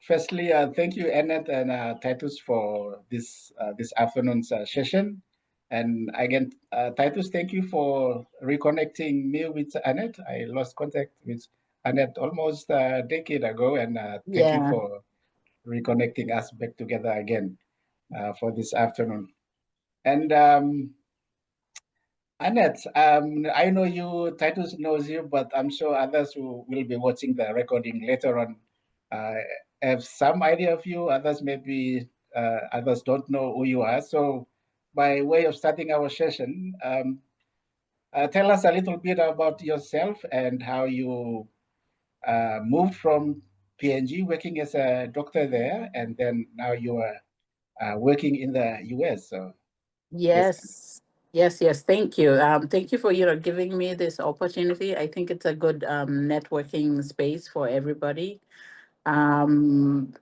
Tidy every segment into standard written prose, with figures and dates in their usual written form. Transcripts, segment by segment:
Firstly, thank you, Annette and Titus, for this afternoon's session. And again, Titus, thank you for reconnecting me with Annette. I lost contact with Annette almost a decade ago, and thank you Yeah. for reconnecting us back together again for this afternoon. And Annette, I know you, Titus knows you, but I'm sure others who will be watching the recording later on uh, have some idea of you. Others maybe others don't know who you are. So, by way of starting our session, tell us a little bit about yourself and how you moved from PNG, working as a doctor there, and then now you are working in the US. So, yes, Yes. Yes. Thank you. Thank you for giving me this opportunity. I think it's a good networking space for everybody. Um,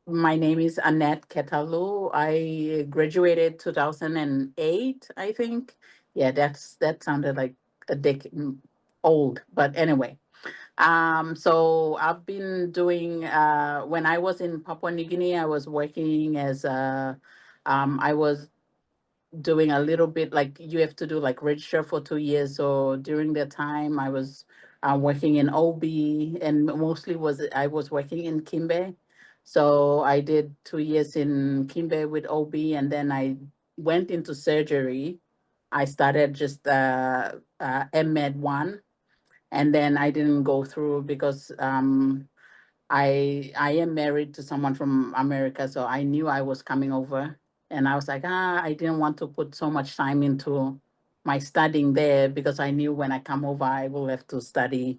my name is Annette Ketalu. I graduated 2008, I think. Yeah, that sounded like a decade old, but anyway. So I've been doing when I was in Papua New Guinea, I was working as I was doing a little bit, like you have to do like register for 2 years. So during that time, I was working in OB, and mostly I was working in Kimbe. So I did 2 years in Kimbe with OB, and then I went into surgery. I started just MED one, and then I didn't go through because I am married to someone from America, so I knew I was coming over, and I was like, I didn't want to put so much time into my studying there because I knew when I come over, I will have to study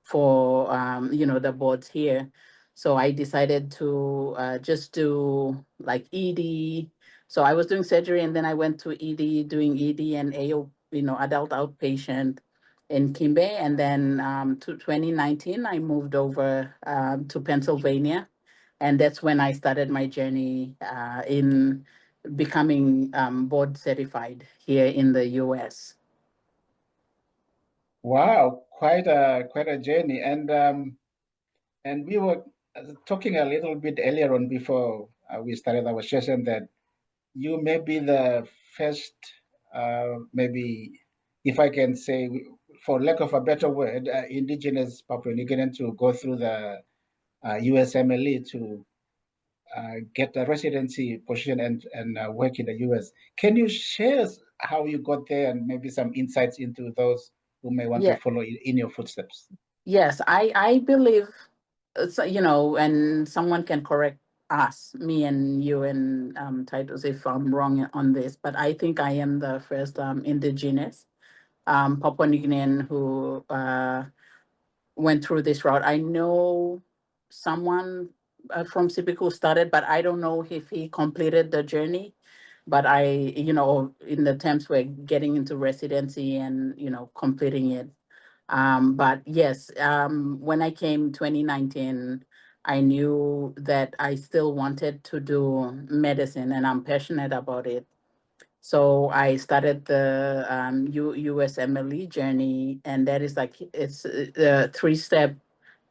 for the boards here. So I decided to just do like ED. So I was doing surgery, and then I went to ED, doing ED and AO, adult outpatient in Kimbe, and then to 2019, I moved over to Pennsylvania, and that's when I started my journey in becoming board certified here in the US. wow, quite a journey. And we were talking a little bit earlier on before we started our session that you may be the first, maybe if I can say, for lack of a better word, indigenous Papua New Guinean to go through the USMLE to get a residency position and work in the US. Can you share how you got there and maybe some insights into those who may want to Yeah. follow in your footsteps? Yes, I believe, so, and someone can correct us, me and you and Titus, if I'm wrong on this, but I think I am the first indigenous Papua New Guinean who went through this route. I know someone from Civic who started, but I don't know if he completed the journey. But in the terms we're getting into residency and, completing it. But yes, when I came 2019, I knew that I still wanted to do medicine, and I'm passionate about it. So I started the USMLE journey, and that is like it's a three-step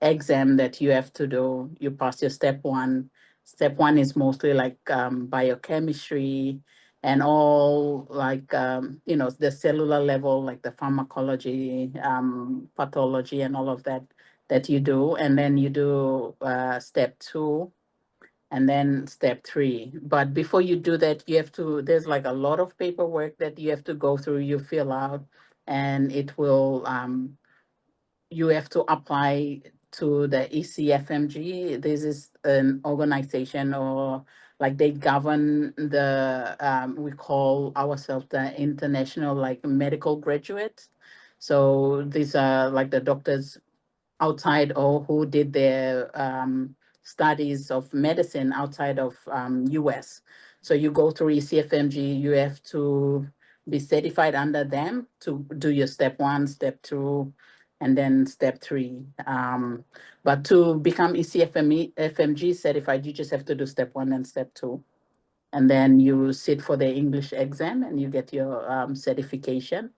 exam that you have to do. You pass your step one. Step one is mostly like biochemistry and all like the cellular level, like the pharmacology, pathology, and all of that you do, and then you do step two and then step three. But before you do that, there's like a lot of paperwork that you have to go through, you fill out, and it will, you have to apply to the ECFMG. This is an organization, or like they govern we call ourselves the international like medical graduates. So these are like the doctors outside or who did their studies of medicine outside of US. So you go through ECFMG, you have to be certified under them to do your step one, step two, and then step three. But to become ECFMG certified, you just have to do step one and step two. And then you sit for the English exam and you get your certification.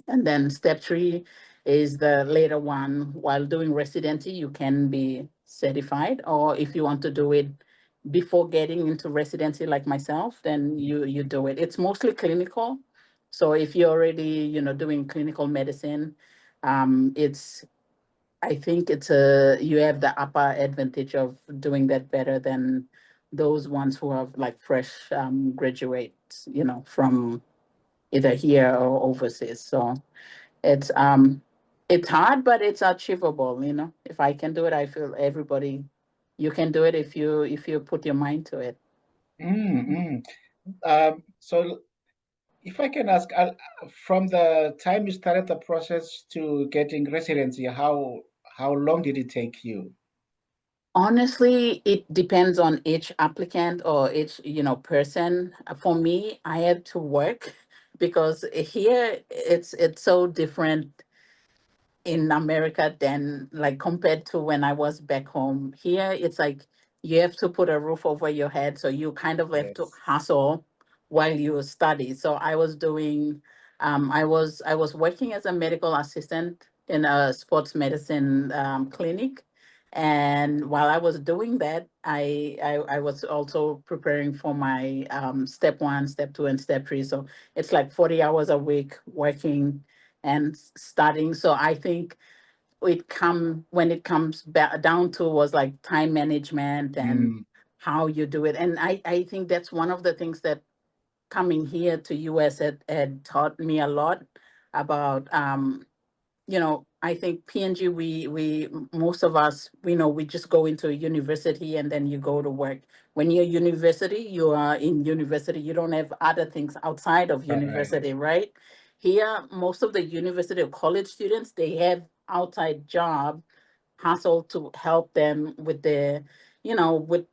And then step three is the later one. While doing residency, you can be certified, or if you want to do it before getting into residency like myself, then you do it. It's mostly clinical. So if you're already, doing clinical medicine, it's I think you have the upper advantage of doing that better than those ones who have like fresh graduates, from either here or overseas. So it's um it's hard, but it's achievable. If I can do it, I feel everybody you can do it if you put your mind to it. Mm, so if I can ask, from the time you started the process to getting residency, how long did it take you? Honestly, it depends on each applicant or each, person. For me, I had to work because here it's so different in America than like compared to when I was back home. Here, it's like you have to put a roof over your head, so you kind of have to Yes. hustle while you study. So I was working as a medical assistant in a sports medicine clinic, and while I was doing that, I was also preparing for my step one, step two, and step three. So it's like 40 hours a week working and studying. So I think when it comes back down to was like time management and Mm, how you do it. And I think that's one of the things that coming here to US had taught me a lot about I think PNG, most of us, we just go into a university and then you go to work. When you're university, you are in university. You don't have other things outside of right. university, right? Here, most of the university or college students, they have outside job hustle to help them with their, with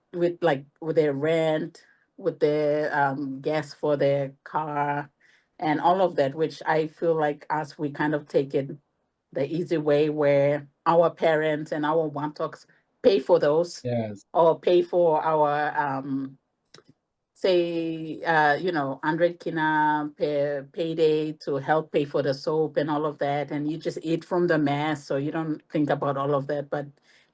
their rent, with their gas for their car, and all of that, which I feel like us, we kind of take it the easy way where our parents and our one talks pay for those Yes. or pay for our say 100 kina per payday to help pay for the soap and all of that, and you just eat from the mess, so you don't think about all of that. But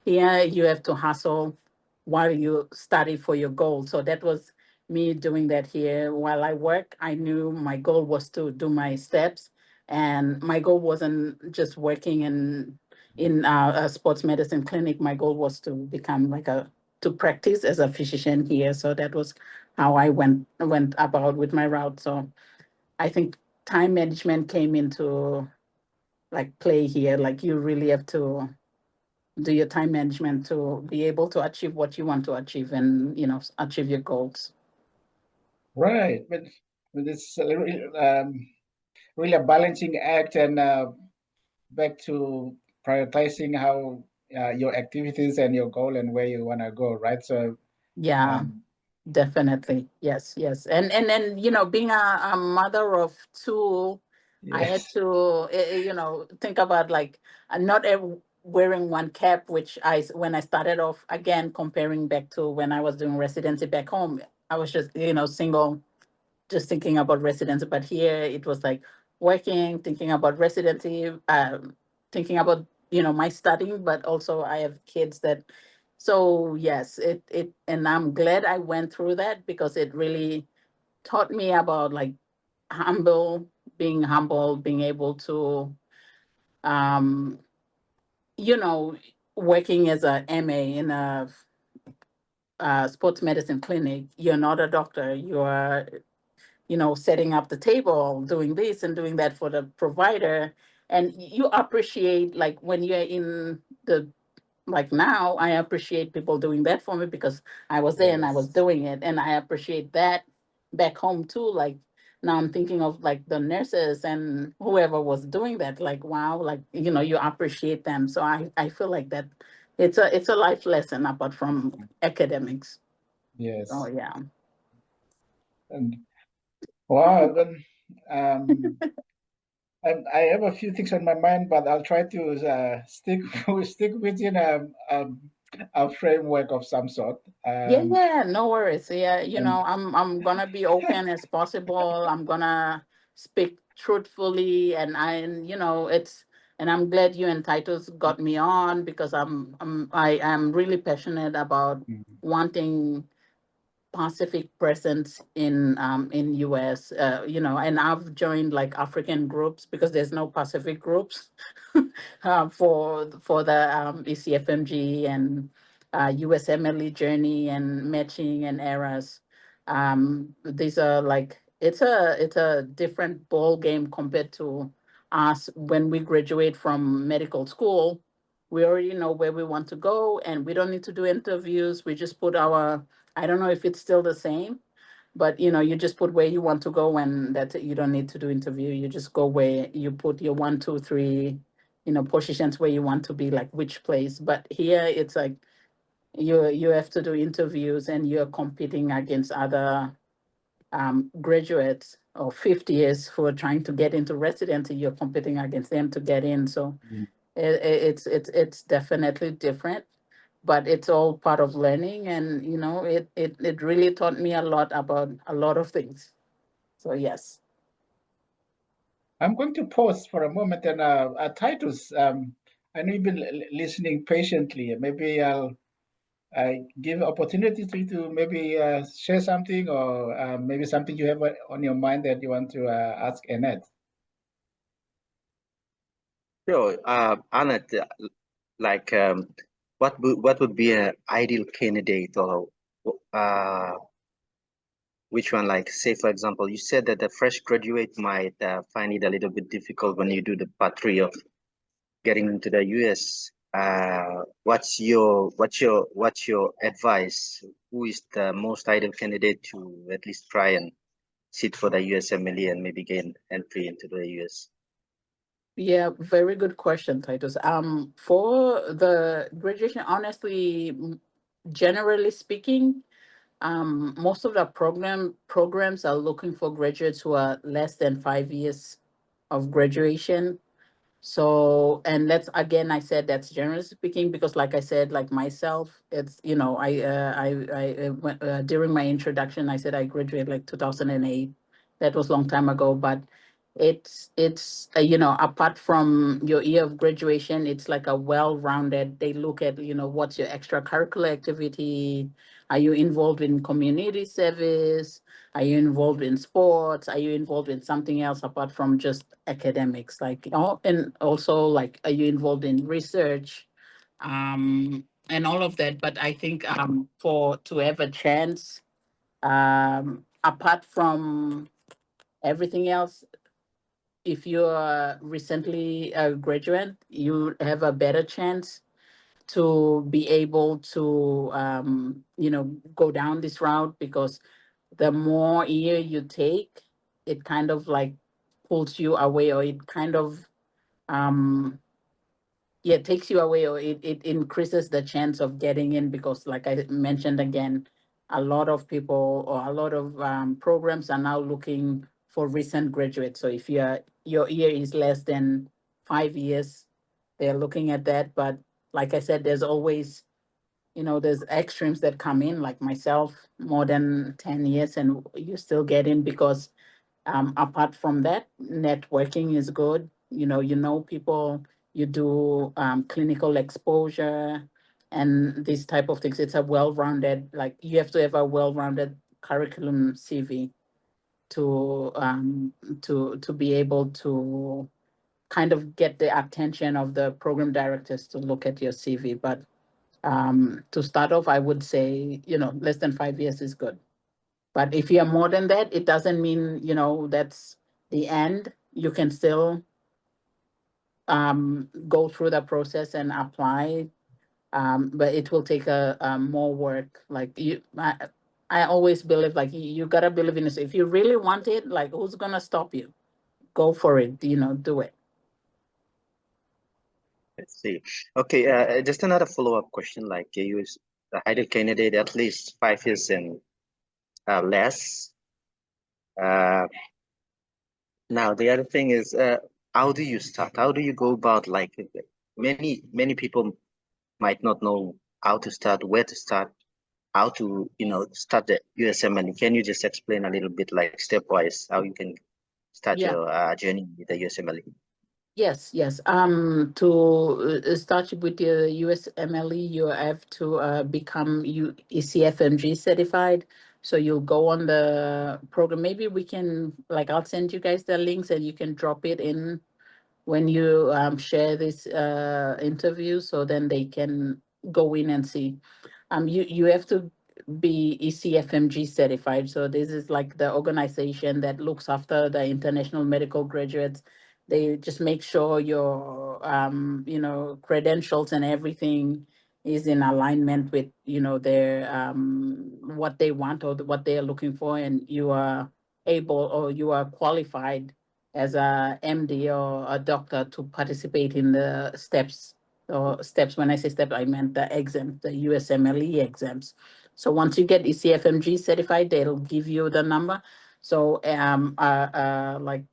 here you have to hustle while you study for your goal. So that was me doing that here while I work. I knew my goal was to do my steps, and my goal wasn't just working in a sports medicine clinic. My goal was to become to practice as a physician here. So that was how I went about with my route. So I think time management came into like play here. Like you really have to do your time management to be able to achieve what you want to achieve and achieve your goals. Right. But it's really a balancing act, and back to prioritizing how your activities and your goal and where you want to go, right? So, Yeah, um, definitely. Yes, yes. And then, being a mother of two, I had yes, to, think about like not wearing one cap, which when I started off, again, comparing back to when I was doing residency back home, I was just, single, just thinking about residency. But here it was like working, thinking about residency, thinking about my studying, but also I have kids that. So yes, and I'm glad I went through that because it really taught me about like humble, being humble, being able to, um, you know, working as a MA in a sports medicine clinic. You're not a doctor. You are setting up the table, doing this and doing that for the provider. And you appreciate like when you're in the like now, I appreciate people doing that for me because I was there and I was yes, doing it. And I appreciate that back home too. Like now I'm thinking of like the nurses and whoever was doing that, like wow, like you appreciate them. So I feel like that it's a life lesson apart from academics. Oh yes. yeah. And wow, then, um, I have a few things on my mind, but I'll try to stick stick within a framework of some sort. Yeah, yeah, no worries. Yeah, And I'm gonna be open as possible. I'm gonna speak truthfully, and it's And I'm glad you and Titus got me on because I am really passionate about wanting Pacific presence in US, and I've joined like African groups because there's no Pacific groups for the ECFMG and USMLE journey and matching and eras. These are like it's a different ball game compared to us when we graduate from medical school. We already know where we want to go, and we don't need to do interviews. We just put our I don't know if it's still the same, but you just put where you want to go, and that you don't need to do interview. You just go where you put your 1, 2, 3, positions where you want to be, like which place. But here it's like you have to do interviews, and you're competing against other graduates or 50 years who are trying to get into residency. You're competing against them to get in. So it's definitely different, but it's all part of learning, and it really taught me a lot about a lot of things. So yes. I'm going to pause for a moment and Titus, I know you've been listening patiently. Maybe I'll give opportunity to you to maybe share something or maybe something you have on your mind that you want to ask Annette. Sure. Annette, like, what would be an ideal candidate, or uh, which one? Like, say, for example, you said that the fresh graduate might find it a little bit difficult when you do the part three of getting into the US. What's your advice? Who is the most ideal candidate to at least try and sit for the USMLE and maybe gain entry into the US? Yeah, very good question, Titus. For the graduation, honestly, generally speaking, most of the programs are looking for graduates who are less than 5 years of graduation. So, and that's again, I said that's generally speaking, because like I said, like myself, it's, I went, during my introduction, I said I graduated like 2008. That was a long time ago, but apart from your year of graduation, it's like a well-rounded, they look at, what's your extracurricular activity? Are you involved in community service? Are you involved in sports? Are you involved in something else apart from just academics? Like, and also like, are you involved in research? And all of that. But I think for to have a chance, apart from everything else, if you're recently a graduate, you have a better chance to be able to go down this route, because the more year you take, it kind of like pulls you away, or it kind of um yeah, takes you away, or it increases the chance of getting in, because like I mentioned again, a lot of people or a lot of programs are now looking for recent graduates. So if your year is less than 5 years, they're looking at that. But like I said, there's always, there's extremes that come in, like myself, more than 10 years, and you still get in because apart from that, networking is good. You know people, you do clinical exposure and these type of things. It's a well-rounded, like you have to have a well-rounded curriculum CV to be able to kind of get the attention of the program directors to look at your CV. But to start off, I would say, less than 5 years is good. But if you're more than that, it doesn't mean, that's the end. You can still go through the process and apply, but it will take a more work. Like I always believe, like you gotta believe in this. If you really want it, like who's gonna stop you? Go for it. Do it. Let's see. Okay, just another follow-up question. Like, you use the ideal candidate at least 5 years and less. Uh, Now, the other thing is, how do you start? How do you go about, like, many people might not know how to start, where to start, how to, start the USMLE. Can you just explain a little bit, like stepwise, how you can start Yeah. your journey with the USMLE? Yes, yes. To start with the USMLE, you have to become ECFMG certified. So you'll go on the program. Maybe we can, like, I'll send you guys the links and you can drop it in when you share this interview, so then they can go in and see. You have to be ECFMG certified. So this is like the organization that looks after the international medical graduates. They just make sure your credentials and everything is in alignment with their what they want or what they are looking for, and you are able or you are qualified as a MD or a doctor to participate in the steps. Or steps, when I say steps, I meant the exams, the USMLE exams. So once you get ECFMG certified, they'll give you the number. So like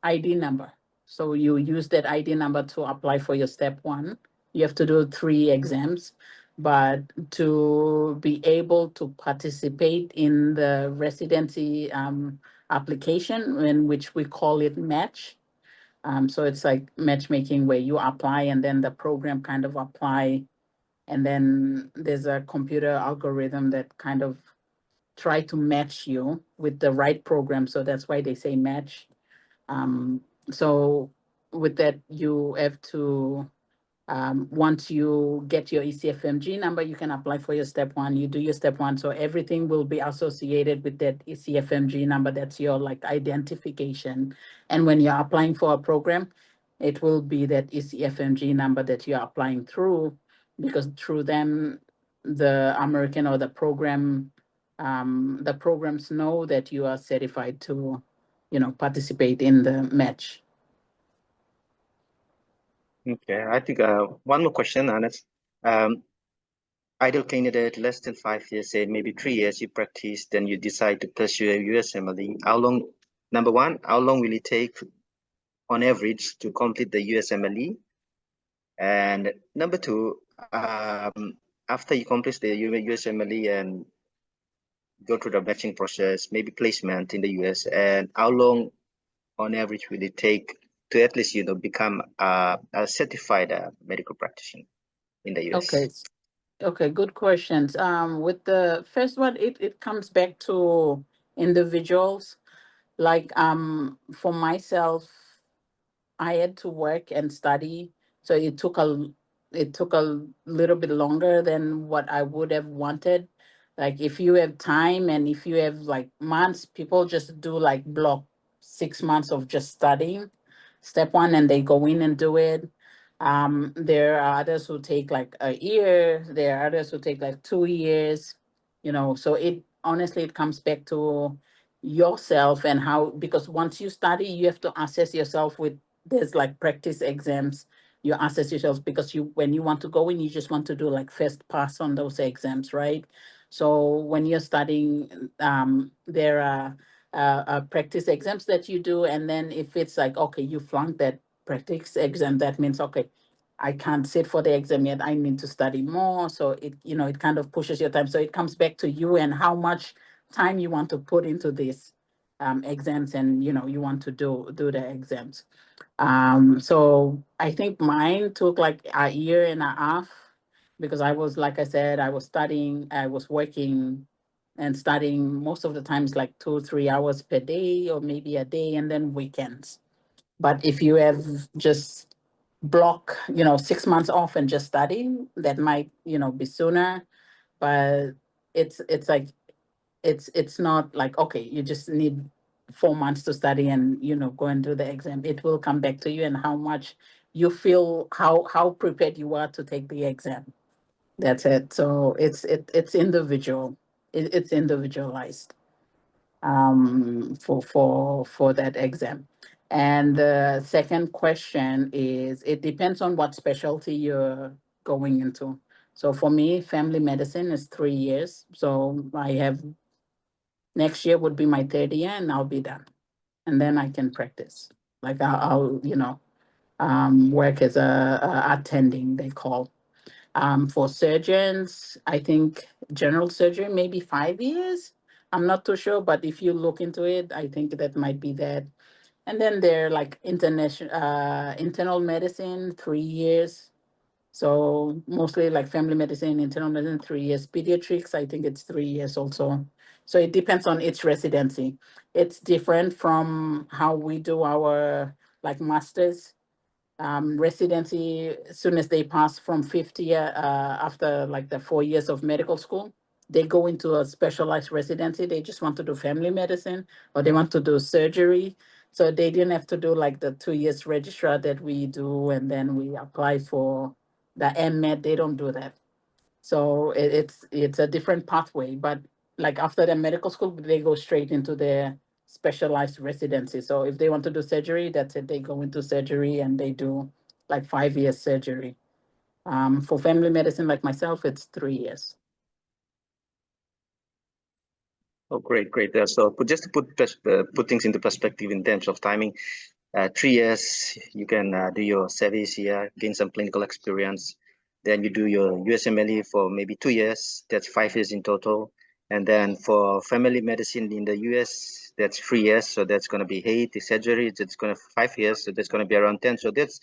ID number. So you use that ID number to apply for your step one. You have to do 3 exams, but to be able to participate in the residency application, in which we call it match. So it's like matchmaking where you apply and then the program kind of apply, and then there's a computer algorithm that kind of try to match you with the right program. So that's why they say match. Um, so with that, you have to once you get your ECFMG number, you can apply for your step one. You do your step one, so everything will be associated with that ECFMG number. That's your like identification. And when you're applying for a program, it will be that ECFMG number that you're applying through, because through them, the American or the programs know that you are certified to, participate in the match. Okay, I think one more question, Annette. Ideal candidate, less than 5 years, say maybe 3 years you practice, then you decide to pursue a USMLE. How long, number one, how long will it take on average to complete the USMLE? And number two, after you complete the USMLE and go through the matching process, maybe placement in the US, and how long on average will it take to at least, become a certified medical practitioner in the US? Okay. Okay, good questions. With the first one, it comes back to individuals. Like for myself, I had to work and study, so it took a little bit longer than what I would have wanted. Like if you have time and if you have like months, people just do like block 6 months of just studying step one, and they go in and do it. There are others who take like a year. There are others who take like 2 years. So it honestly it comes back to yourself and how, because once you study, you have to assess yourself with, there's like practice exams. You assess yourself because when you want to go in, you just want to do like first pass on those exams, right? So when you're studying, there are practice exams that you do, and then if it's like, okay, you flunked that practice exam, that means, okay, I can't sit for the exam yet, I need to study more. So it kind of pushes your time. So it comes back to you and how much time you want to put into these exams, and you want to do the exams. So I think mine took like a year and a half, because I was, like I said, I was studying, I was working and studying most of the times, like 2 3 hours per day or maybe a day, and then weekends. But if you have just block 6 months off and just study, that might be sooner. But it's like it's not like, okay, you just need 4 months to study and go and do the exam. It will come back to you and how much you feel, how prepared you are to take the exam. That's it. So it's individual. It's individualized for that exam. And the second question is, it depends on what specialty you're going into. So for me, family medicine is 3 years. So I have, next year would be my third year, and I'll be done. And then I can practice. Like I'll work as a attending, they call. For surgeons, I think general surgery, maybe 5 years. I'm not too sure, but if you look into it, I think that might be that. And then they're like internal medicine, 3 years. So mostly like family medicine, internal medicine, 3 years. Pediatrics, I think it's 3 years also. So it depends on each residency. It's different from how we do our like masters residency. As soon as they pass from 50 after like the 4 years of medical school, they go into a specialized residency. They just want to do family medicine or they want to do surgery. So they didn't have to do like the 2 years registrar that we do, and then we apply for the MMed. They don't do that. So it's a different pathway. But like after the medical school, they go straight into their specialized residency. So if they want to do surgery, that's it. They go into surgery and they do like 5 years surgery. For family medicine, like myself, it's 3 years. Oh, great, great. So just to put things into perspective in terms of timing, 3 years you can do your service here, gain some clinical experience. Then you do your USMLE for maybe 2 years. That's 5 years in total. And then for family medicine in the US, that's 3 years. So that's going to be 8. The surgery, it's going to 5 years. So that's going to be around 10. So that's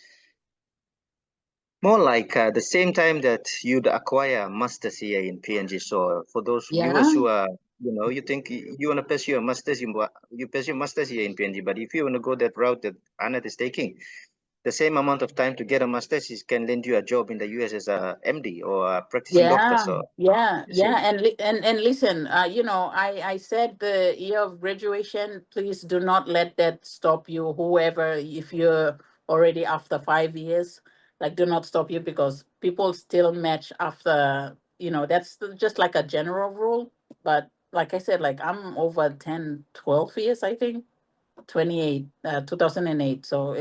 more like the same time that you'd acquire masters here in PNG. So for those viewers Yeah. who are, you think you want to pursue your masters, you pursue masters here in PNG. But if you want to go that route that Annette is taking, the same amount of time to get a master's can lend you a job in the US as a MD or a practicing doctor. Yeah, So yeah, you see, yeah. And listen, I said the year of graduation, please do not let that stop you. Whoever, if you're already after 5 years, like do not stop you, because people still match after, that's just like a general rule. But like I said, like I'm over 10, 12 years, I think, 28, 2008. So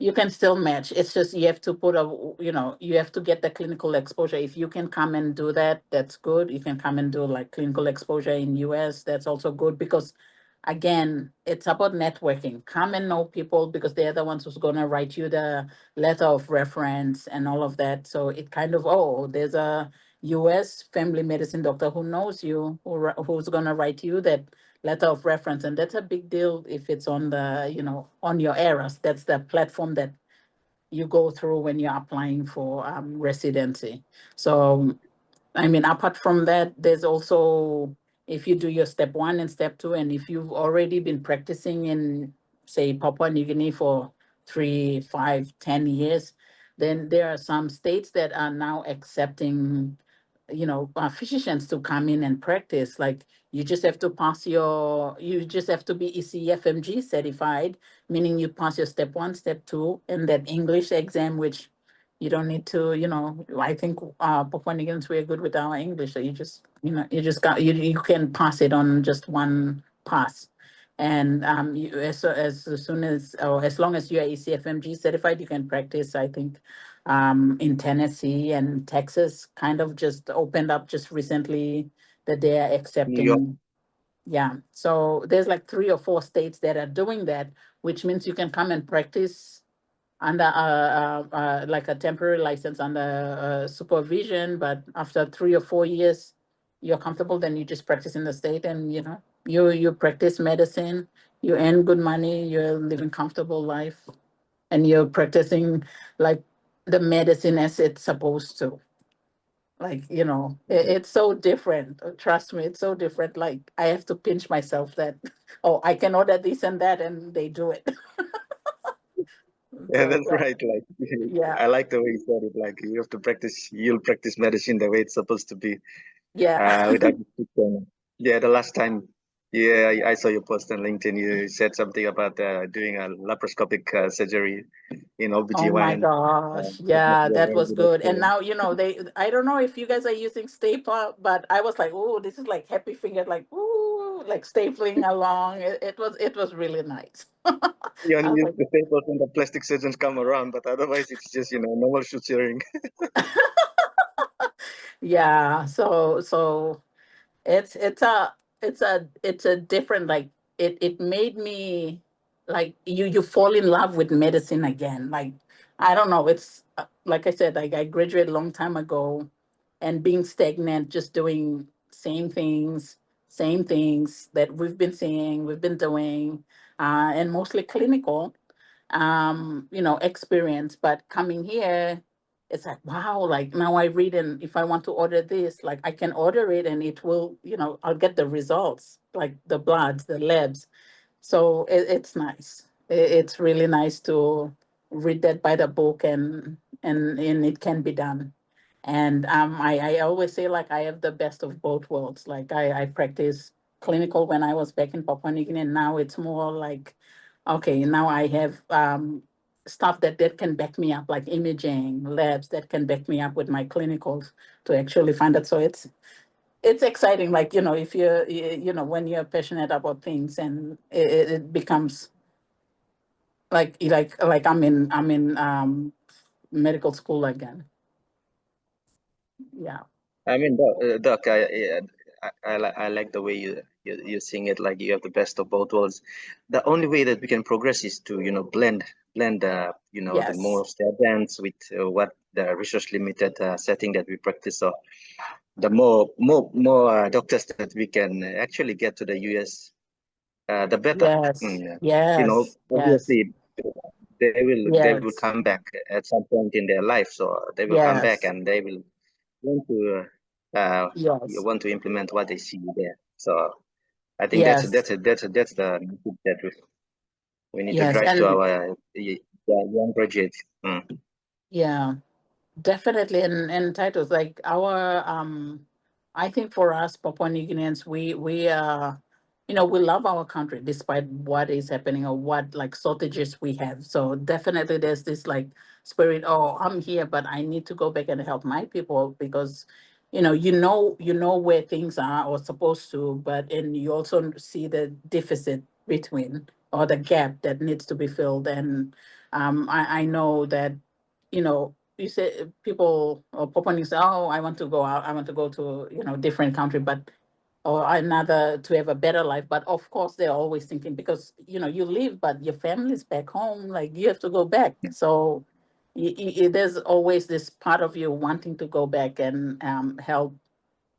you can still match. It's just you have to you have to get the clinical exposure. If you can come and do that, that's good. You can come and do like clinical exposure in US, that's also good, because again, it's about networking. Come and know people, because they're the ones who's going to write you the letter of reference and all of that. So it kind of, oh, there's a US family medicine doctor who knows you, who's going to write you that letter of reference. And that's a big deal if it's on on your ERAS. That's the platform that you go through when you're applying for residency. So I mean, apart from that, there's also, if you do your step 1 and step 2, and if you've already been practicing in, say, Papua New Guinea for 3, 5, 10 years, then there are some states that are now accepting, physicians to come in and practice. Like you just have to you just have to be ECFMG certified, meaning you pass your step 1, step 2, and that English exam, which you don't need to, I think Papua New Guineans, we're good with our English. So you can pass it on just one pass. And as soon as, or as long as you are ECFMG certified, you can practice. I think in Tennessee and Texas kind of just opened up just recently that they are New York. accepting. Yeah. So there's like 3 or 4 states that are doing that, which means you can come and practice under like a temporary license under supervision, but after 3 or 4 years, you're comfortable, then you just practice in the state, and you practice medicine, you earn good money, you're living comfortable life, and you're practicing like the medicine as it's supposed to. Like, it's so different. Trust me, it's so different. Like I have to pinch myself that, oh, I can order this and that, and they do it. Yeah, So that's right. Like yeah, I like the way you said it. Like you'll practice medicine the way it's supposed to be. yeah. Without restriction. Yeah, the last time, yeah, I saw your post on LinkedIn. You said something about doing a laparoscopic surgery in Oh my OBGYN. gosh. That must Yeah, be a that very was good good. And experience. now, I don't know if you guys are using stapler, but I was like, oh, this is like happy finger, like, ooh, like stapling along. It was really nice. You only I was use like, the staples when the plastic surgeons come around, but otherwise it's just normal suturing. yeah. So it's a different, like, it made me, like, you fall in love with medicine again. Like, I don't know, it's like I said, like I graduated a long time ago, and being stagnant, just doing same things same things that we've been seeing, we've been doing, and mostly clinical, experience. But coming here, it's like, wow, like now I read, and if I want to order this, like I can order it and it will, I'll get the results, like the bloods, the labs. So it's nice. It's really nice to read that by the book, and it can be done. And I always say, like, I have the best of both worlds. Like I practice clinical when I was back in Papua New Guinea, and now it's more like, okay, now I have stuff that can back me up, like imaging labs that can back me up with my clinicals to actually find it. So it's exciting, like, if when you're passionate about things, and it becomes like I'm in medical school again. Yeah. I mean, Doc, I like the way you sing it, like you have the best of both worlds. The only way that we can progress is to blend the the Yes. most advanced with what the resource limited setting that we practice. So the more doctors that we can actually get to the US, the better. Yes. Yes. Yes. Yes. Obviously they will Yes. come back at some point in their life. So they will come back Yes. and they will want to you Yes. want to implement what they see there. So I think that's Yes. that's that's the message that we need to Yes. drive to And our young graduates. yeah. Definitely, and titles like our I think for us Papua New Guineans, we love our country despite what is happening or what like shortages we have. So definitely there's this like spirit, oh, I'm here, but I need to go back and help my people, because you know where things are or supposed to, but and you also see the deficit between, or the gap that needs to be filled. And I know that, you say people or Papua say, oh, I want to go out, I want to go to, different country, but or another to have a better life. But of course, they're always thinking, because you live, but your family's back home, like you have to go back. So there's always this part of you wanting to go back and help,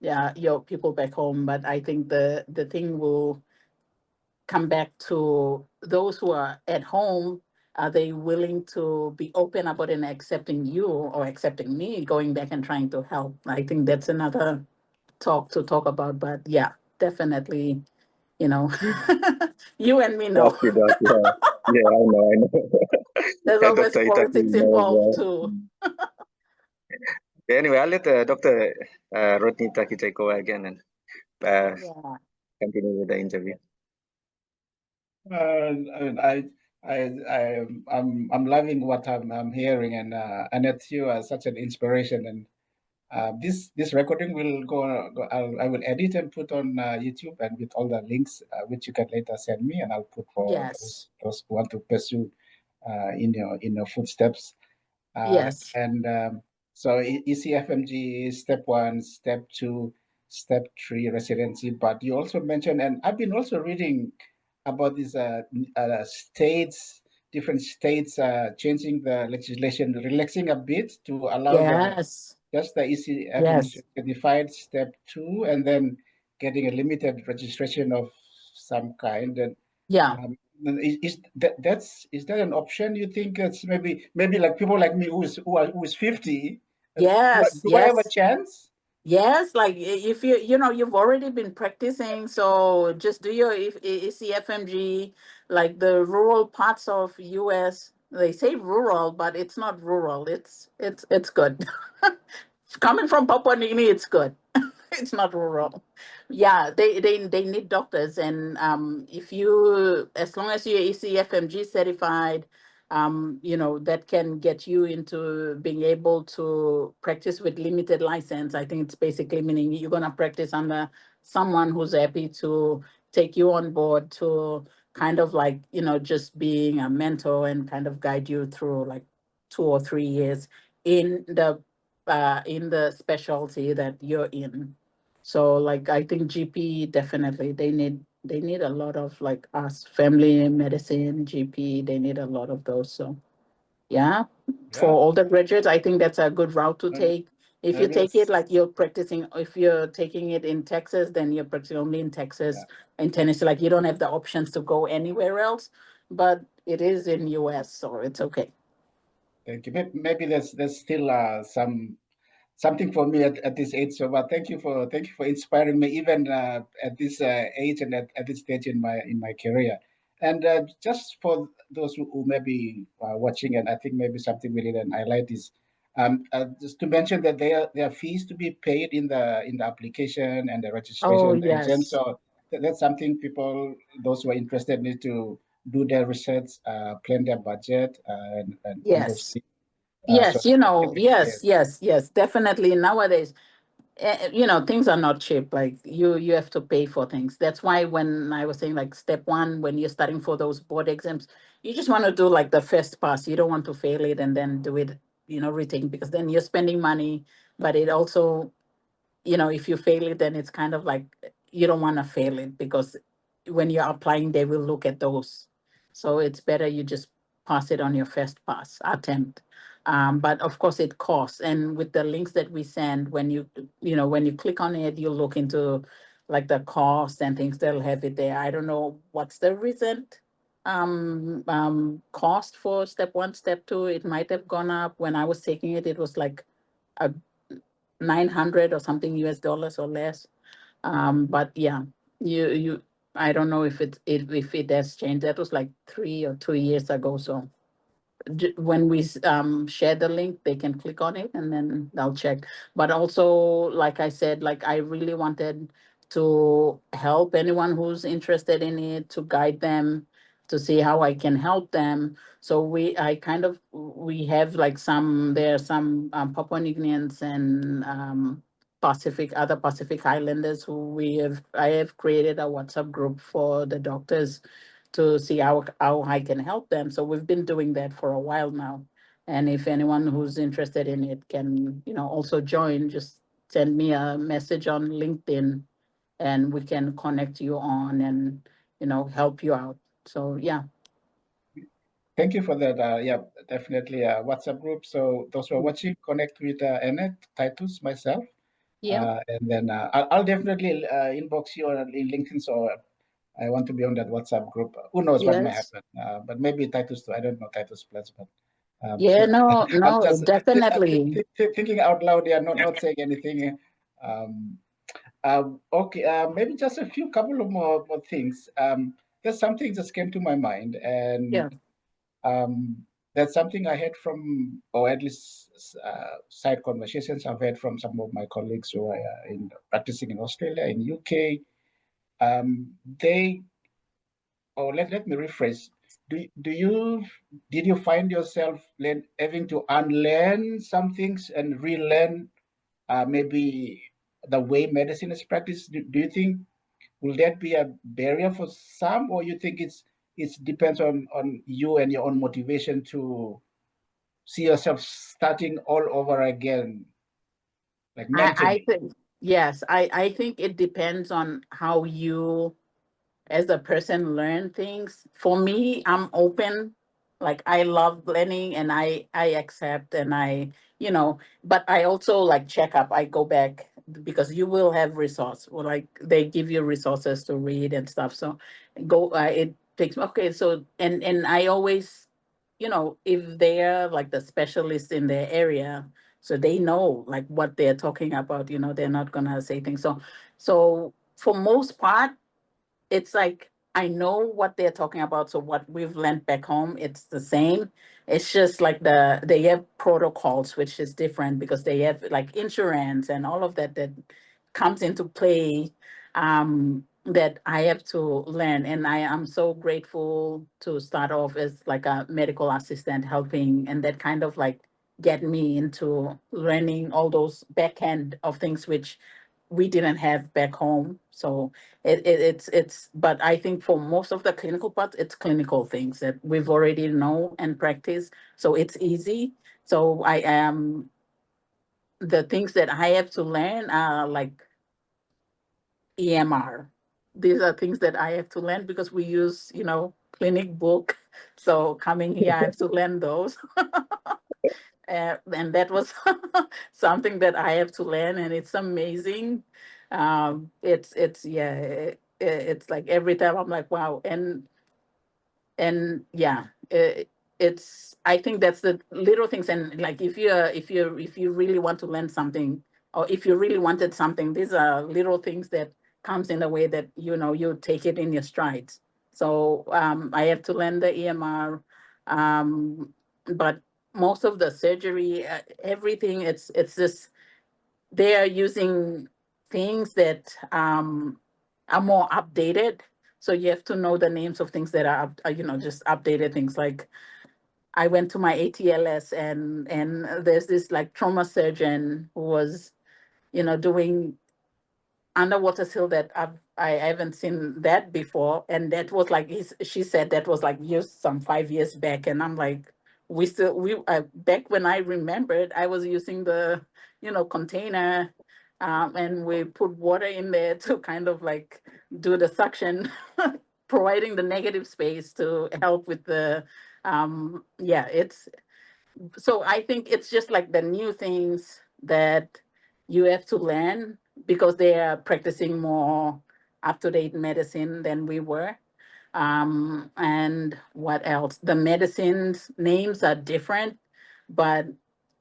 yeah, your people back home. But I think the thing will come back to those who are at home. Are they willing to be open about and accepting you or accepting me going back and trying to help? I think that's another talk about. But yeah, definitely, you know, you and me know Okay, Doc, yeah, yeah, I know. there's Yeah, always Dr. Itaki politics knows involved too. Okay, anyway, I'll let Dr. Rodney Itaki take over again and Yeah. continue with the interview. I, I'm loving what I'm hearing, and Annette, you are such an inspiration. And this recording will go I will edit and put on YouTube, and with all the links, which you can later send me, and I'll put for Yes. those who want to pursue in your footsteps. Yes. And so ECFMG is step 1, step 2, step 3 residency. But you also mentioned, and I've been also reading about these different states changing the legislation, relaxing a bit to allow Yes. just the ECFMG Yes. certified step 2, and then getting a limited registration of some kind. And Yeah. is that an option? You think it's maybe like people like me who is 50? Yes. Do I have a Yes. chance? Yes, like if you've already been practicing, so just do your ECFMG, like the rural parts of US. They say rural, but it's not rural. It's good. Coming from Papua New Guinea, it's good. It's not rural. Yeah, they need doctors, and if you, as long as you're ECFMG certified, that can get you into being able to practice with limited license. I think it's basically meaning you're gonna practice under someone who's happy to take you on board to kind of like, just being a mentor and kind of guide you through like 2 or 3 years in the specialty that you're in. So like I think GP definitely they need a lot of like us family medicine GP, they need a lot of those. So yeah, for Yeah. all the graduates, I think that's a good route to take. If you take Yes. it like you're practicing, if you're taking it in Texas, then you're practicing only in Texas. In Tennessee, like you don't have the options to go anywhere else, but it is in US, so it's okay. Thank you. Maybe there's still something for me at this age. So, but thank you for inspiring me even at this age and at this stage in my career. And just for those who may be watching, and I think maybe something we didn't highlight is just to mention that there are fees to be paid in the application and the Oh, registration exam. yes. So that's something people, those who are interested, need to do their research, plan their budget, and all those Yes. things. So Yes, yes. yes, definitely. Nowadays, things are not cheap. Like you have to pay for things. That's why when I was saying like step one, when you're studying for those board exams, you just want to do like the first pass. You don't want to fail it and then do it, retake, because then you're spending money, but it also, if you fail it, then it's kind of like you don't want to fail it, because when you're applying, they will look at those. So it's better you just pass it on your first pass attempt. But of course, it costs. And with the links that we send, when you click on it, you look into like the cost and things. They'll have it there. I don't know what's the recent cost for step one, step two. It might have gone up. When I was taking it, it was like a 900 or something US dollars or less. But yeah, you I don't know if it has changed. That was like 3 or 2 years ago. So when we share the link, they can click on it and then they'll check. But also, like I said, like I really wanted to help anyone who's interested in it, to guide them, to see how I can help them. So we have like there are some Papua New Guineans and other Pacific Islanders who I have created a WhatsApp group for the doctors to see how I can help them. So we've been doing that for a while now. And if anyone who's interested in it can, also join, just send me a message on LinkedIn and we can connect you on and, help you out. So yeah. Thank you for that. Yeah, definitely a WhatsApp group. So those who are watching, connect with Annette, Titus, myself, Yeah. and then I'll definitely inbox you on in LinkedIn. So I want to be on that WhatsApp group. Who knows what may Yes. happen? But maybe Titus too. I don't know Titus plus, but Yeah, no, I'm no, just definitely. thinking out loud. Yeah, not saying anything. Um, okay, maybe just a couple of more things. There's something just came to my mind, and Yeah. that's something I heard from, or at least side conversations I've heard from some of my colleagues who are practicing in Australia, in UK. They, or let me rephrase. Do you did you find yourself having to unlearn some things and relearn maybe the way medicine is practiced? Do you think will that be a barrier for some, or you think it depends on you and your own motivation to see yourself starting all over again, like I mentally? think, yes, I think it depends on how you as a person learn things. For me, I'm open. Like I love learning and I accept and but I also like check up. I go back because you will have resource, or like they give you resources to read and stuff. So it takes, okay. So and I always, if they're like the specialists in their area, so they know like what they're talking about, they're not gonna say things. So for most part, it's like I know what they're talking about. So what we've learned back home, it's the same. It's just like they have protocols, which is different because they have like insurance and all of that comes into play, that I have to learn. And I am so grateful to start off as like a medical assistant helping, and that kind of like get me into learning all those back end of things which we didn't have back home. So but I think for most of the clinical parts, it's clinical things that we've already know and practice. So it's easy. So I am the things that I have to learn are like EMR. These are things that I have to learn because we use, clinic book. So coming here, I have to learn those. and that was something that I have to learn, and it's amazing. It's like every time I'm like, wow. And yeah, it's, I think that's the little things. And like, if you really want to learn something, or if you really wanted something, these are little things that comes in a way that, you know, you take it in your strides. So I have to learn the EMR, but most of the surgery, everything, it's just, they are using things that are more updated. So you have to know the names of things that are, you know, just updated things. Like, I went to my ATLS, and there's this like trauma surgeon who was, you know, doing underwater seal that I haven't seen that before. And that was like, she said that was like used some 5 years back. And I'm like, we back when I remembered, I was using the, you know, container, and we put water in there to kind of like do the suction, providing the negative space to help with the, yeah, it's, so I think it's just like the new things that you have to learn, because they are practicing more up-to-date medicine than we were. And what else? The medicines names are different, but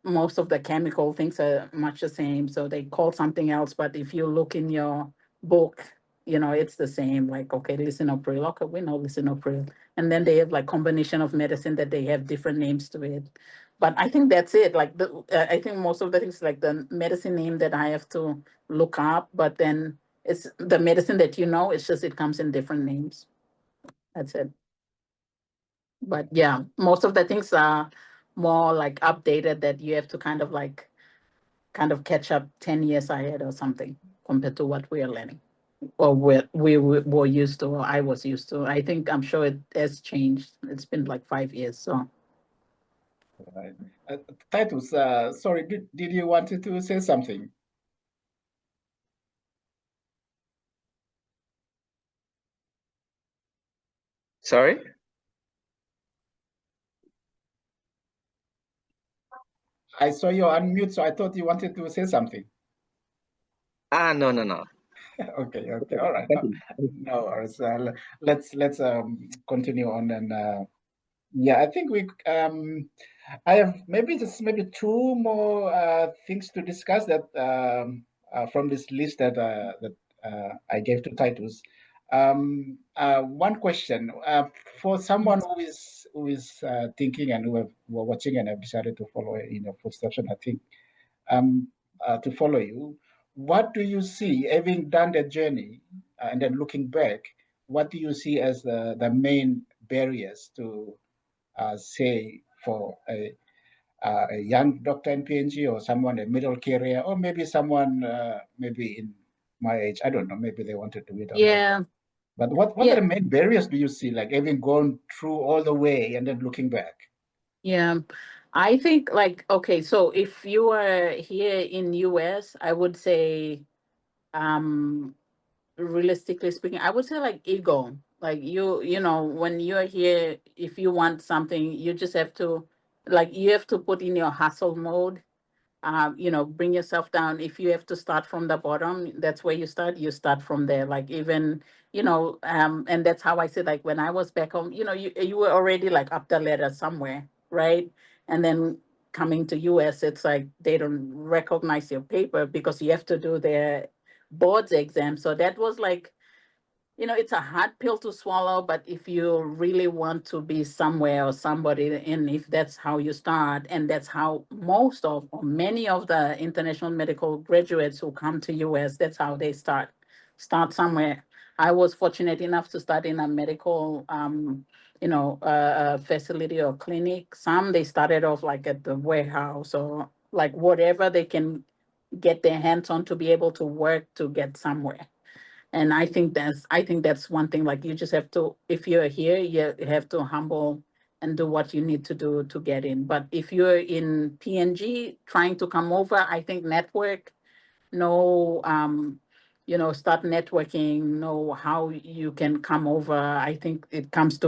most of the chemical things are much the same. So they call something else, but if you look in your book, you know, it's the same. Like, okay, lisinopril. Okay, we know lisinopril. And then they have like combination of medicine that they have different names to it. But I think that's it. Like, I think most of the things, like the medicine name that I have to look up, but then it's the medicine that, you know, it's just, it comes in different names. That's it. But yeah, most of the things are more like updated, that you have to kind of like, kind of catch up 10 years ahead or something, compared to what we are learning, or what we were used to, or I was used to. I think, I'm sure it has changed. It's been like 5 years. So Right. Titus, sorry, did you want to say something? Sorry? I saw you unmute, so I thought you wanted to say something. No, no, no. Okay, okay, all right. No, Continue. no worries. Let's continue on. And yeah, I think I have maybe two more things to discuss, that from this list that I gave to Titus. One question for someone who is thinking, and who are watching and have decided to follow in your footsteps, and I think um, to follow you. What do you see, having done the journey, and then looking back, what do you see as the main barriers to, say, for a young doctor in PNG, or someone a middle career, or maybe someone maybe in my age? I don't know. Maybe they want to do it or not. yeah, But what are yeah, the main barriers do you see, like having gone through all the way and then looking back? yeah. I think, like, okay, so if you are here in US, I would say, um realistically speaking, I would say like ego. Like, you know, when you're here, if you want something, you just have to, like, you have to put in your hustle mode. You know, bring yourself down. If you have to start from the bottom, that's where you start from there. Like, even, you know, and that's how I said, like, when I was back home, you know, you were already like up the ladder somewhere, right? And then coming to US, it's like they don't recognize your paper because you have to do their boards exam. So that was like, you know, it's a hard pill to swallow, but if you really want to be somewhere or somebody, and if that's how you start, and that's how most of, or many of the international medical graduates who come to US, that's how they start somewhere. I was fortunate enough to start in a medical, you know, facility or clinic. Some, they started off like at the warehouse, or like whatever they can get their hands on to be able to work to get somewhere. And I think that's one thing. Like, you just have to, if you're here, you have to humble and do what you need to do to get in. But if you're in PNG trying to come over, I think network, know, you know, start networking, know how you can come over. I think it comes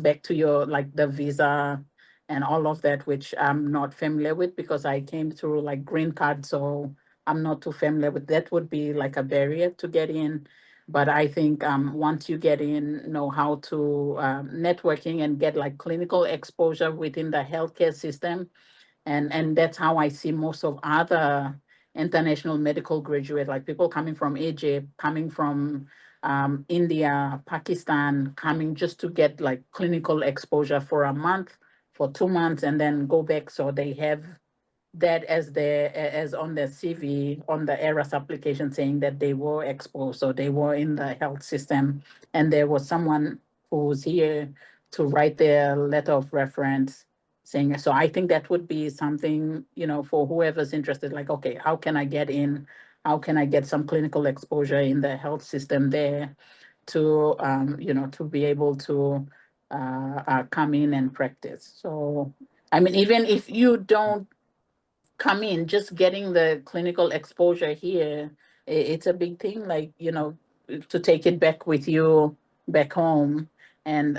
back to your, like, the visa and all of that, which I'm not familiar with because I came through like green card, so I'm not too familiar with that. Would be like a barrier to get in. But I think once you get in, know how to networking and get like clinical exposure within the healthcare system, and that's how I see most of other international medical graduate, like people coming from Egypt, coming from India, Pakistan, coming just to get like clinical exposure for a month, for 2 months, and then go back. So they have that as on their CV on the ERAS application saying that they were exposed, so they were in the health system, and there was someone who was here to write their letter of reference saying. So I think that would be something, for whoever's interested, like, okay, how can I get in? How can I get some clinical exposure in the health system there to, to be able to come in and practice? So, I mean, even if you don't come in, just getting the clinical exposure here, it's a big thing, like, to take it back with you back home. And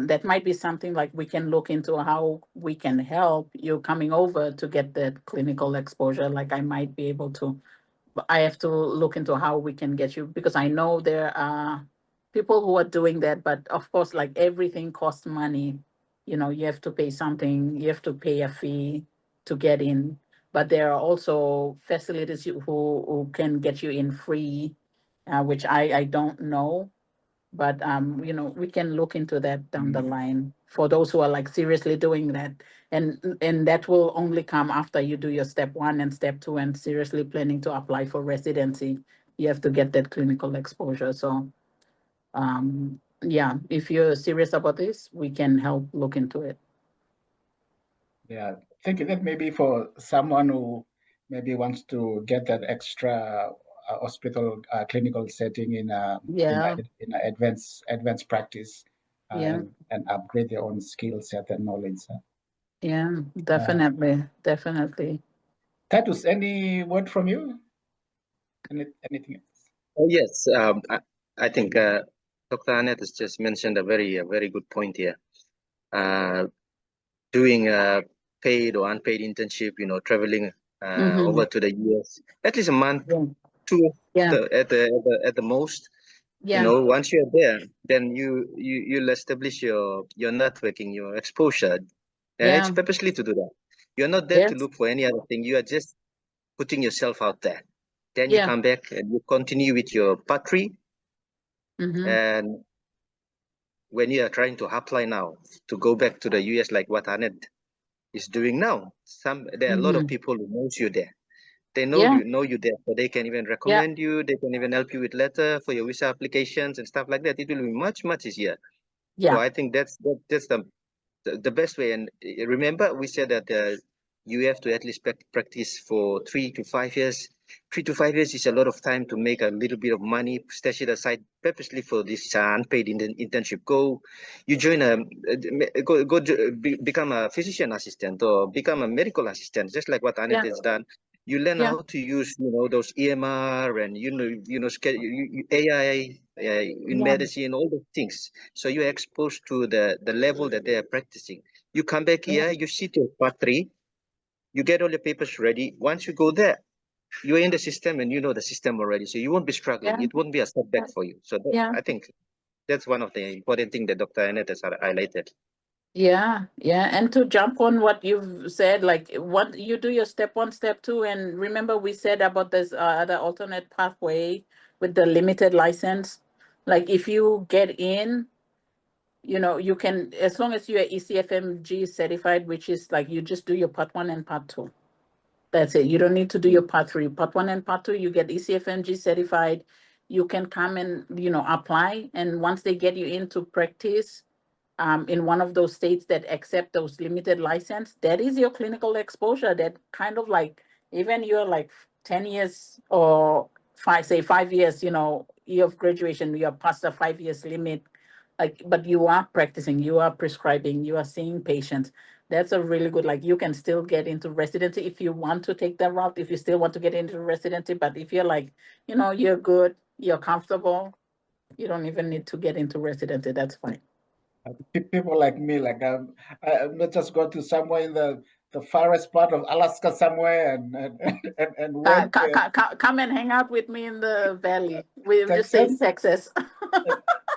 that might be something like we can look into how we can help you coming over to get that clinical exposure. Like I might be able to, I have to look into how we can get you, because I know there are people who are doing that, but of course, like everything costs money. You have to pay something, you have to pay a fee to get in. But there are also facilities who can get you in free, which I don't know. But we can look into that down the line for those who are like seriously doing that. And that will only come after you do your step 1 and step 2 and seriously planning to apply for residency. You have to get that clinical exposure. So yeah, if you're serious about this, we can help look into it. Yeah, thinking that maybe for someone who maybe wants to get that extra hospital clinical setting Yeah, in a advanced practice, yeah, and upgrade their own skill set and knowledge. yeah, Uh, definitely. Titus, any word from you? Anything else? Oh, yes. I think Dr. Annette has just mentioned a very good point here. Doing a paid or unpaid internship, traveling over to the US, at least a month, Yeah, two yeah, at the most. yeah, Once you're there, then you'll establish your networking, your exposure, and it's yeah, purposely to do that. You're not there to yes, look for any other thing. You are just putting yourself out there. Then you yeah. come back and you continue with your part 3. Mm-hmm. And when you are trying to apply now to go back to the US, like what Annette is doing now, there are a lot of Mm-hmm. people who knows you there. They Yeah, know you there, so they can even yeah, recommend you. They can even help you with letter for your visa applications and stuff like that. It will be much easier. So yeah, I think that's the best way. And remember, we said that you have to at least practice for 3 to 5 years. 3 to 5 years is a lot of time to make a little bit of money, stash it aside purposely for this unpaid internship. You join become a physician assistant or become a medical assistant, just like what Annette yeah, has done. You learn yeah, how to use, those EMR and AI in yeah, medicine, all those things. So you're exposed to the level that they are practicing. You come back yeah, here, you sit your part 3, you get all your papers ready. Once you go there, you're in the system and you know the system already. So you won't be struggling. yeah, It won't be a setback for you. So yeah, I think that's one of the important things that Dr. Annette has highlighted. yeah, yeah. And to jump on what you've said, like what you do your step 1, step 2, and remember we said about this other alternate pathway with the limited license. Like if you get in, you can, as long as you're ECFMG certified, which is like you just do your part 1 and part 2. That's it. You don't need to do your part 3. Part 1 and part 2, you get ECFMG certified. You can come and, apply. And once they get you into practice in one of those states that accept those limited license, that is your clinical exposure. That kind of like, even you're like 10 years or 5 years, year of graduation, you're past the 5 years limit. Like, but you are practicing, you are prescribing, you are seeing patients. That's a really good, like you can still get into residency if you want to take that route, if you still want to get into residency. But if you're like, you're good, you're comfortable, you don't even need to get into residency. That's fine. People like me, like I'm not just go to somewhere in the farthest part of Alaska somewhere and work Come and hang out with me in the valley. We just say in Texas. Texas. Uh,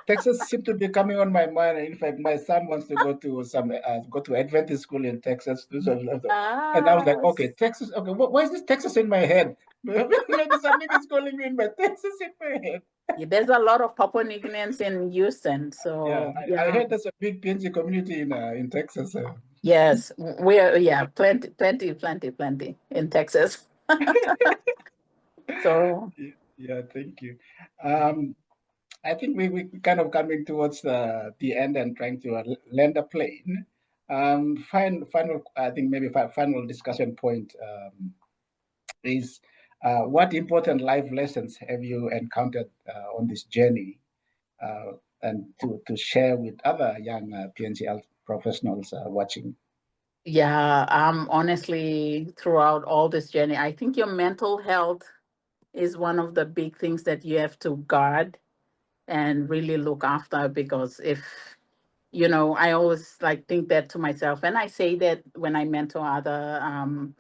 Texas seems to be coming on my mind. In fact, my son wants to go to Adventist school in Texas. And I was like, Ah, okay, Texas. Okay, why is this Texas in my head? Maybe something is calling me in my Texas in my head. there's a lot of Papua New Guineans in Houston, Yeah, so I yeah. heard there's a big PNG community in Texas. Yes, we're plenty in Texas. So Yeah, thank you. Um, I think we kind of coming towards the end and trying to land a plane. Final, I think maybe final discussion point is what important life lessons have you encountered on this journey and to share with other young PNGL professionals watching? yeah, honestly, throughout all this journey, I think your mental health is one of the big things that you have to guard and really look after, because if I always like think that to myself, and I say that when I mentor other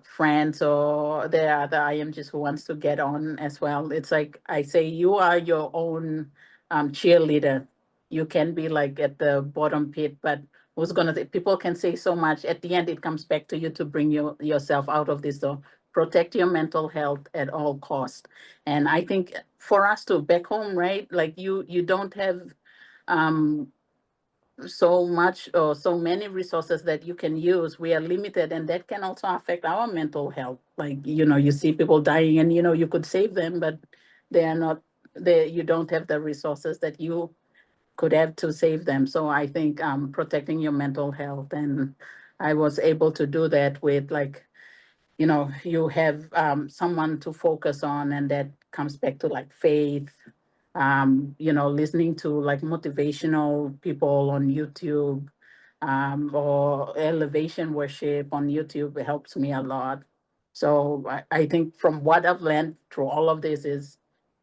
friends or the other IMGs who wants to get on as well. It's like I say, you are your own cheerleader. You can be like at the bottom pit, but who's gonna? People can say so much. At the end, it comes back to you to bring yourself out of this. So protect your mental health at all costs. And I think for us to back home, right? Like you don't have um so much or so many resources that you can use. We are limited, and that can also affect our mental health. Like you see people dying, and you could save them, but they are not there. You don't have the resources that you could have to save them. So I think protecting your mental health, and I was able to do that with, like, you have someone to focus on, and that comes back to like faith. Listening to like motivational people on YouTube, or elevation worship on YouTube helps me a lot. So I think from what I've learned through all of this is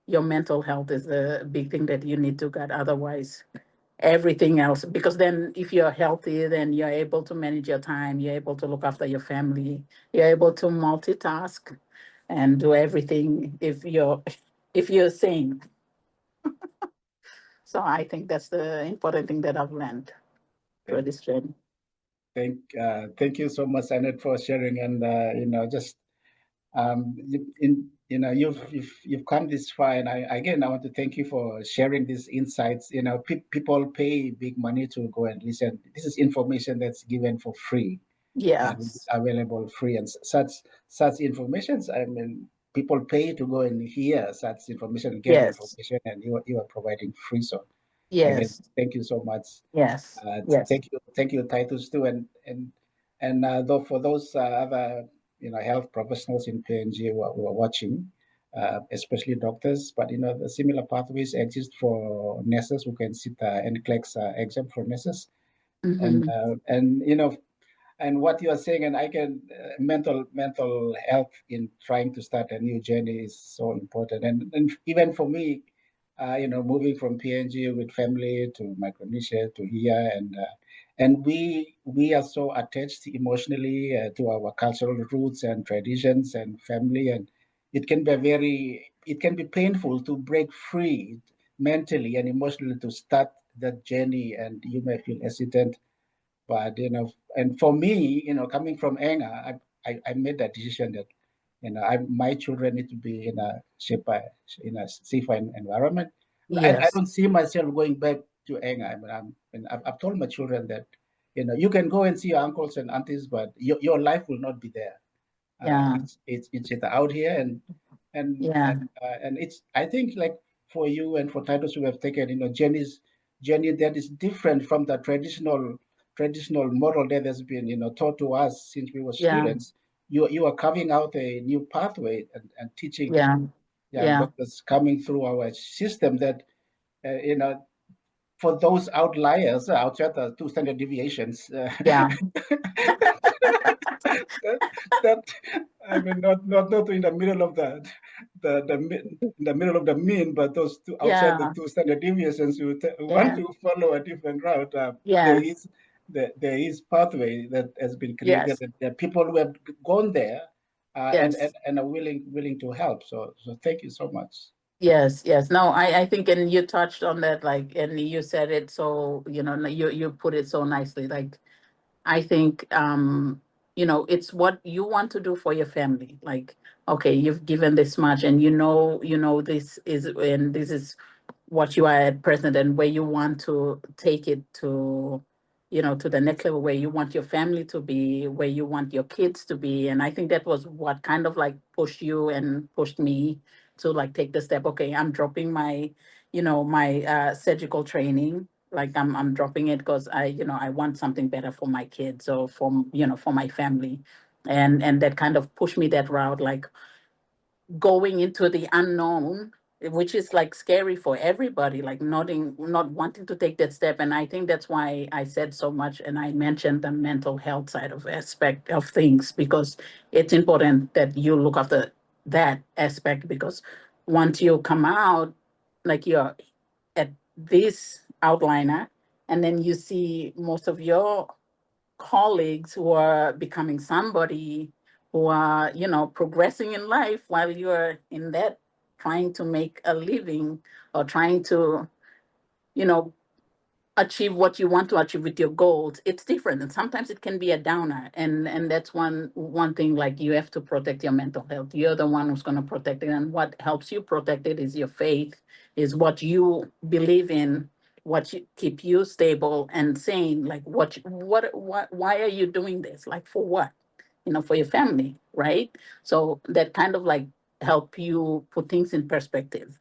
your mental health is a big thing that you need to get. Otherwise, everything else, because then if you're healthy, then you're able to manage your time, you're able to look after your family, you're able to multitask and do everything if you're sane. So I think that's the important thing that I've learned through Thank, this journey. thank you so much, Annette, for sharing. And just you've come this far, and I want to thank you for sharing these insights. People pay big money to go and listen. This is information that's given for free and Yes, available free, and such informations. I mean, people pay to go and hear such information, get yes, information, and you are providing free. So again, yes, thank you so much. yes, yes. Thank you, Titus too, and though for those other health professionals in PNG who are watching, especially doctors, but the similar pathways exist for nurses who can sit NCLEX exam for nurses, and Mm-hmm. and what you are saying, and I can mental health in trying to start a new journey is so important, and even for me, moving from PNG with family to Micronesia to here, and we are so attached emotionally to our cultural roots and traditions and family, and it can be painful to break free mentally and emotionally to start that journey, and you may feel hesitant, but and for me, coming from anger, I made that decision that my children need to be in a safer environment. I Yes, don't see myself going back to anger. I mean, I've told my children that you can go and see your uncles and aunties, but your life will not be there. yeah, It's out here, yeah, and it's, I think, like for you and for titles who have taken journey that is different from the traditional model that has been taught to us since we were yeah, students. You are carving out a new pathway and teaching yeah, young yeah, doctors coming through our system that for those outliers outside the two standard deviations, yeah. that I mean, not in the middle of in the middle of the mean, but those two outside the Yeah, two standard deviations who want yeah, to follow a different route. yeah, There is pathway that has been created. yes, That there are people who have gone there yes. and are willing to help. So thank you so much. Yes, yes. No, I think, and you touched on that, like, and you said it so, you put it so nicely. Like, I think, it's what you want to do for your family. Like, okay, you've given this much, and this is, and this is what you are at present, and where you want to take it to, to the next level, where you want your family to be, where you want your kids to be. And I think that was what kind of like pushed you and pushed me to like take the step. Okay, I'm dropping my, my surgical training. Like I'm dropping it because I want something better for my kids or for my family. And that kind of pushed me that route, like going into the unknown, which is like scary for everybody, like not wanting to take that step. And I think that's why I said so much, and I mentioned the mental health side of aspect of things, because it's important that you look after that aspect, because once you come out, like you're at this outliner, and then you see most of your colleagues who are becoming somebody, who are progressing in life, while you're in that, trying to make a living, or trying to you know achieve what you want to achieve with your goals. It's different, and sometimes it can be a downer. And that's one thing, like, you have to protect your mental health. You're the one who's going to protect it, and what helps you protect it is your faith, is what you believe in, what keep you stable and sane. Like, why are you doing this? Like, for what? For your family, right? So that kind of like help you put things in perspective.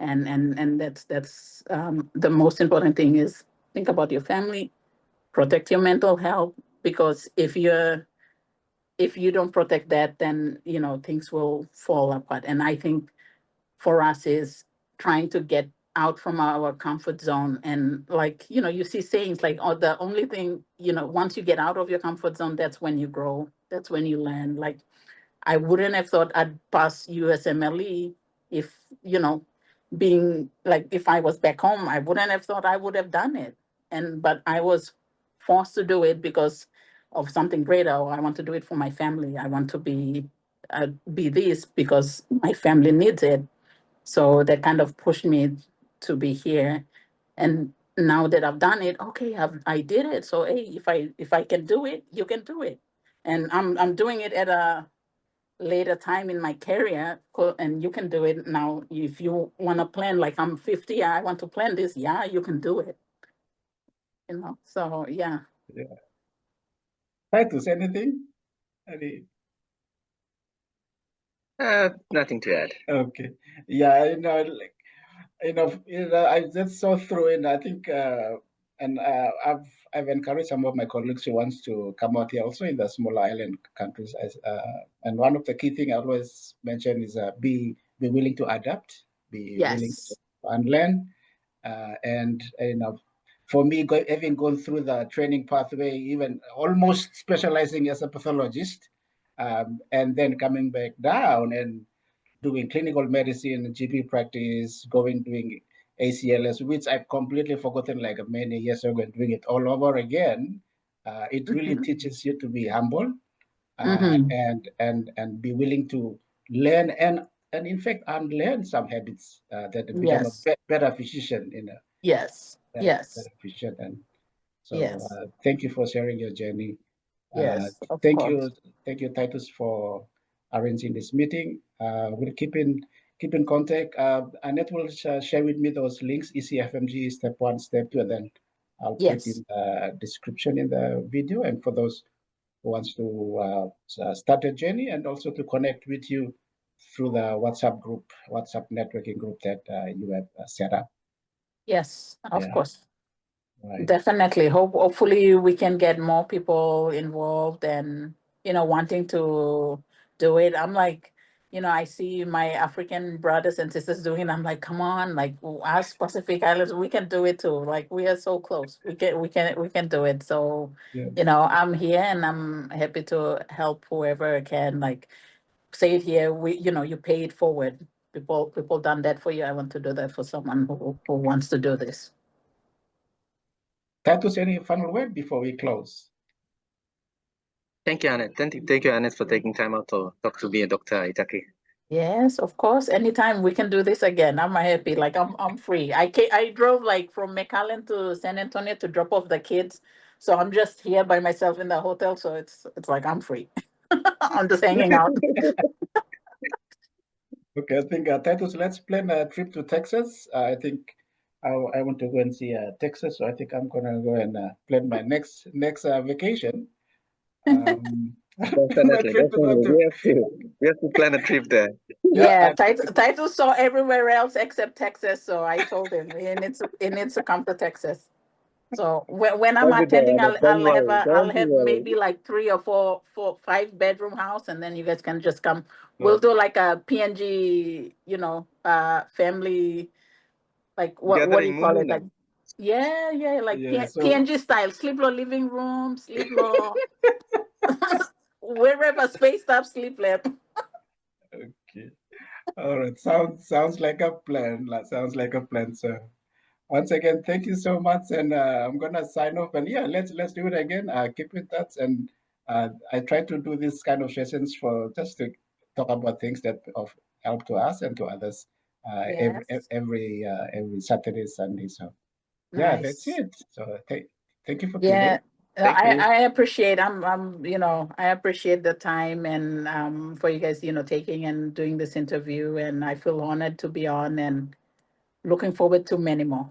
And that's the most important thing, is think about your family, protect your mental health, because if you don't protect that, then things will fall apart. And I think for us is trying to get out from our comfort zone. And like, you see sayings like, oh, the only thing, once you get out of your comfort zone, that's when you grow, that's when you learn. Like, I wouldn't have thought I'd pass USMLE if, being like, if I was back home, I wouldn't have thought I would have done it. But I was forced to do it because of something greater. Or I want to do it for my family. I want to be this because my family needs it. So that kind of pushed me to be here. And now that I've done it, okay, I did it. So hey, if I can do it, you can do it. And I'm doing it at a later time in my career, and you can do it now. If you want to plan, like, I'm 50, I want to plan this, yeah, you can do it. So yeah. Yeah. Titus, anything? Any? Nothing to add. Okay. Yeah, like, I just saw through in, I think, and I've encouraged some of my colleagues who wants to come out here also in the smaller island countries. And one of the key thing I always mention is be willing to adapt, be willing to Yes. unlearn, and for me, having gone through the training pathway, even almost specializing as a pathologist, and then coming back down and doing clinical medicine, GP practice, doing ACLS, which I've completely forgotten like many years ago, and doing it all over again. It really Mm-hmm. teaches you to be humble, Mm-hmm. and be willing to learn, and in fact unlearn some habits, that become a Yes. better physician, in a Yes. better Yes. physician. And so Yes. thank you for sharing your journey. Uh, Yes, of thank you, course. Titus, for arranging this meeting. We'll keep in contact. Annette will share with me those links: ECFMG step 1, step 2, and then I'll put Yes. in the description in the video. And for those who wants to start a journey, and also to connect with you through the WhatsApp networking group that you have set up. Yes, of Yeah, course. right. Definitely. Hopefully we can get more people involved and, wanting to do it. I'm like, I see my African brothers and sisters doing it. I'm like, come on, like us Pacific Islanders, we can do it too. Like we are so close. We can do it. So, Yeah. I'm here and I'm happy to help whoever I can. Like say it here, you pay it forward. People done that for you. I want to do that for someone who wants to do this. Titus, any final word before we close? Thank you, Annette. Thank you, Annette, for taking time out to talk to me and Dr. Itaki. Yes, of course. Anytime we can do this again. I'm happy. Like I'm free. I drove like from McAllen to San Antonio to drop off the kids. So I'm just here by myself in the hotel. So it's like I'm free. I'm just hanging out. Okay, I think Titus, let's plan a trip to Texas. I think I want to go and see Texas, so I think I'm gonna go and plan my next vacation. Plan my Definitely, trip to go to. We have to plan a trip there. Yeah, Yeah, Titus saw everywhere else except Texas. So I told him he needs to come to Texas. So when I'm I'll be there, attending, Annette. Don't worry. I'll Don't have worry. maybe like 3 or 4, 5 bedroom house, and then you guys can just come. We'll uh, do like a PNG, family, like what do you Gathering call it? muna. Like yeah, like yeah. So PNG style, sleep low living room, sleep low wherever spaced up, sleep lab. okay, all right. Sounds like a plan. Sounds like a plan. So once again, thank you so much, and I'm gonna sign off. And yeah, let's do it again. Keep in touch, and I try to do this kind of sessions for just to talk about things that of help to us and to others every Yes, every Saturday, Sunday. So yeah, that's nice. it. So thank you for Yeah, tuning. Thank you. I appreciate. I appreciate the time and for you guys, taking and doing this interview, and I feel honored to be on and looking forward to many more.